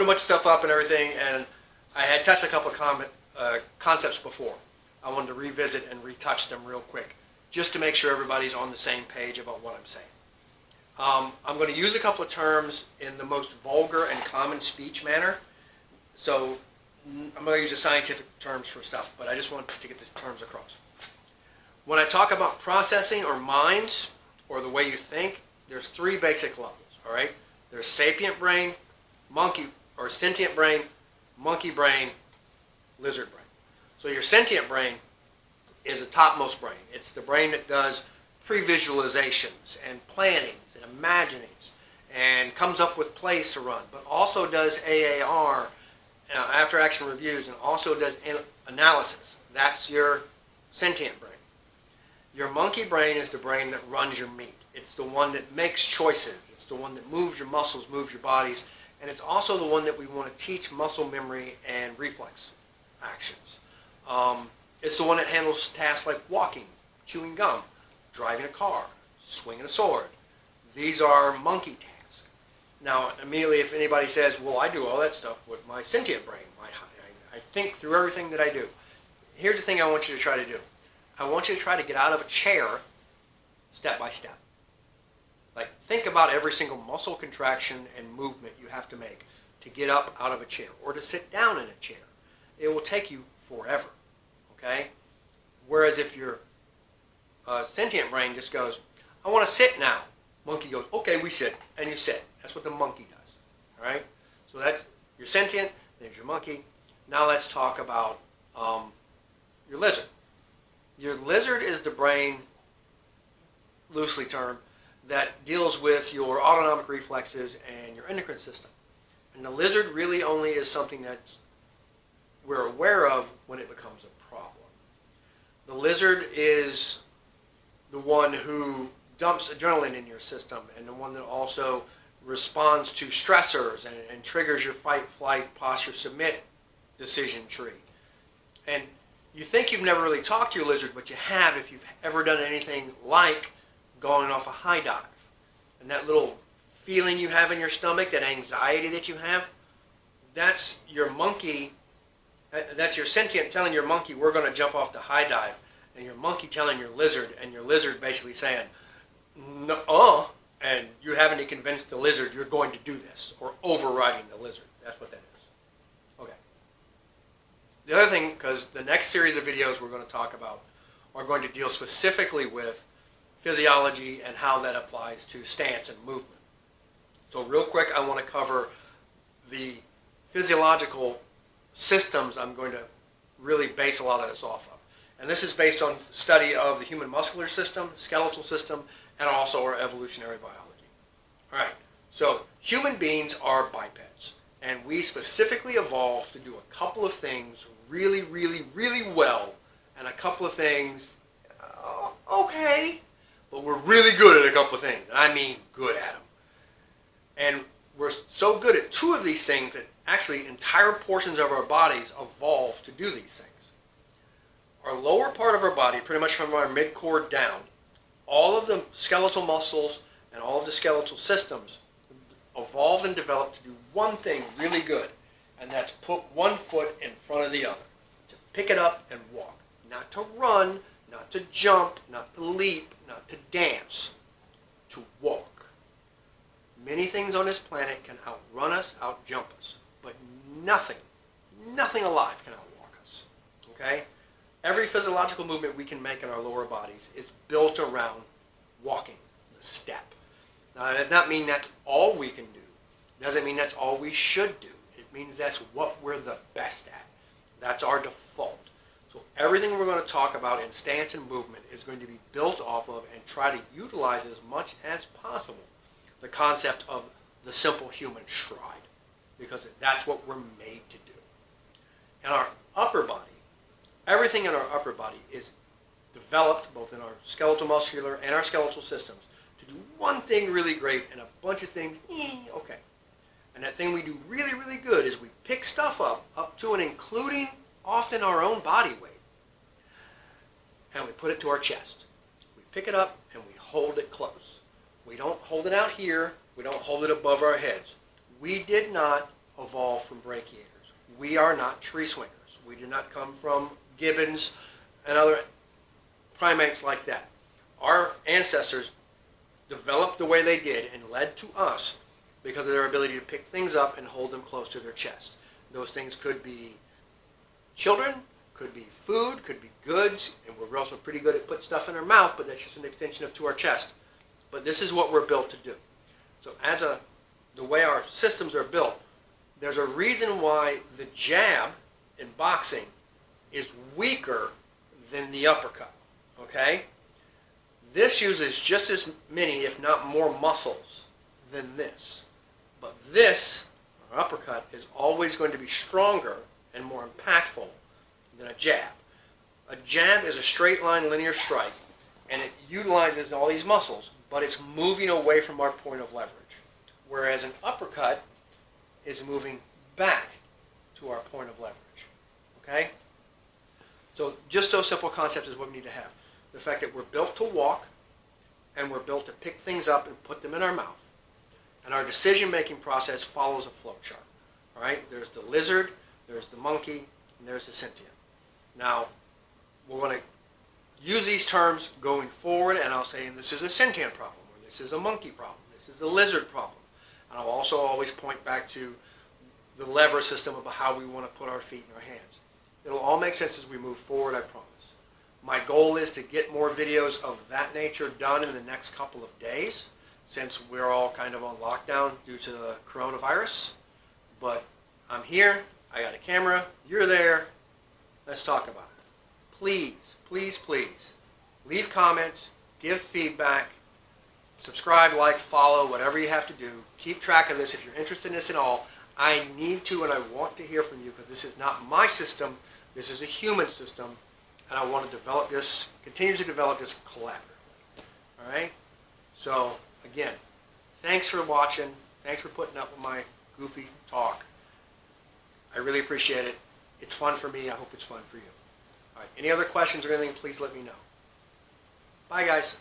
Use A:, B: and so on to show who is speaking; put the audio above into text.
A: a bunch of stuff up and everything, and I had touched a couple of concepts before. I wanted to revisit and retouch them real quick, just to make sure everybody's on the same page about what I'm saying. I'm going to use a couple of terms in the most vulgar and common speech manner. So I'm going to use the scientific terms for stuff, but I just want to get these terms across. When I talk about processing or minds, or the way you think, there's three basic levels, all right? There's sapient brain, monkey, or sentient brain, monkey brain, lizard brain. So your sentient brain is the topmost brain. It's the brain that does pre-visualizations and plannings and imaginings and comes up with plays to run, but also does AAR, after action reviews, and also does analysis. That's your sentient brain. Your monkey brain is the brain that runs your meat. It's the one that makes choices. It's the one that moves your muscles, moves your bodies, and it's also the one that we want to teach muscle memory and reflex actions. It's the one that handles tasks like walking, chewing gum, driving a car, swinging a sword. These are monkey tasks. Now, immediately if anybody says, well, I do all that stuff with my sentient brain, I think through everything that I do. Here's the thing I want you to try to do. I want you to try to get out of a chair step by step. Like, think about every single muscle contraction and movement you have to make to get up out of a chair or to sit down in a chair. It will take you forever, okay? Whereas if your sentient brain just goes, I want to sit now. Monkey goes, okay, we sit, and you sit. That's what the monkey does, all right? So that's your sentient, there's your monkey. Now let's talk about your lizard. Your lizard is the brain, loosely termed, that deals with your autonomic reflexes and your endocrine system. And the lizard really only is something that we're aware of when it becomes a problem. The lizard is the one who dumps adrenaline in your system and the one that also responds to stressors and triggers your fight, flight, posture, submit decision tree. And you think you've never really talked to your lizard, but you have if you've ever done anything like going off a high dive. And that little feeling you have in your stomach, that anxiety that you have, that's your monkey, that's your sentient telling your monkey, we're going to jump off the high dive. And your monkey telling your lizard, and your lizard basically saying, no, and you having to convince the lizard you're going to do this, or overriding the lizard. That's what that is. Okay. The other thing, because the next series of videos we're going to talk about are going to deal specifically with physiology and how that applies to stance and movement. So real quick, I want to cover the physiological systems I'm going to really base a lot of this off of. And this is based on study of the human muscular system, skeletal system, and also our evolutionary biology. All right, so human beings are bipeds, and we specifically evolved to do a couple of things really, really, really well, and a couple of things, okay, but we're really good at a couple of things, and I mean good at them. And we're so good at two of these things that actually entire portions of our bodies evolved to do these things. Our lower part of our body, pretty much from our mid-core down, all of the skeletal muscles and all of the skeletal systems evolved and developed to do one thing really good, and that's put one foot in front of the other, to pick it up and walk. Not to run, not to jump, not to leap, not to dance, to walk. Many things on this planet can outrun us, outjump us, but nothing alive can outwalk us, okay? Every physiological movement we can make in our lower bodies is built around walking, the step. Now, that does not mean that's all we can do. It doesn't mean that's all we should do. It means that's what we're the best at. That's our default. So everything we're going to talk about in stance and movement is going to be built off of and try to utilize as much as possible the concept of the simple human stride, because that's what we're made to do. In our upper body, everything in our upper body is developed both in our skeletal muscular and our skeletal systems to do one thing really great and a bunch of things, okay. And that thing we do really, really good is we pick stuff up to and including often our own body weight, and we put it to our chest. We pick it up and we hold it close. We don't hold it out here. We don't hold it above our heads. We did not evolved from brachiators. We are not tree swingers. We did not come from gibbons and other primates like that. Our ancestors developed the way they did and led to us because of their ability to pick things up and hold them close to their chest. Those things could be children, could be food, could be goods, and we're also pretty good at putting stuff in our mouth, but that's just an extension to our chest. But this is what we're built to do. So the way our systems are built, there's a reason why the jab in boxing is weaker than the uppercut, okay? This uses just as many, if not more, muscles than this. But this, our uppercut, is always going to be stronger and more impactful than a jab. A jab is a straight line linear strike, and it utilizes all these muscles, but it's moving away from our point of leverage. Whereas an uppercut is moving back to our point of leverage. Okay? So just those simple concepts is what we need to have. The fact that we're built to walk, and we're built to pick things up and put them in our mouth. And our decision-making process follows a flow chart. All right? There's the lizard, there's the monkey, and there's the sentient. Now, we're going to use these terms going forward, and I'll say this is a sentient problem, or this is a monkey problem, this is a lizard problem. And I'll also always point back to the lever system of how we want to put our feet in our hands. It'll all make sense as we move forward, I promise. My goal is to get more videos of that nature done in the next couple of days, since we're all kind of on lockdown due to the coronavirus. But I'm here, I got a camera, you're there, let's talk about it. Please, please, please, leave comments, give feedback, subscribe, like, follow, whatever you have to do. Keep track of this if you're interested in this at all. I need to and I want to hear from you because this is not my system, this is a human system, and I want to develop this, continue to develop this collaboratively. All right? So, again, thanks for watching. Thanks for putting up with my goofy talk. I really appreciate it. It's fun for me. I hope it's fun for you. All right. Any other questions or anything, please let me know. Bye, guys.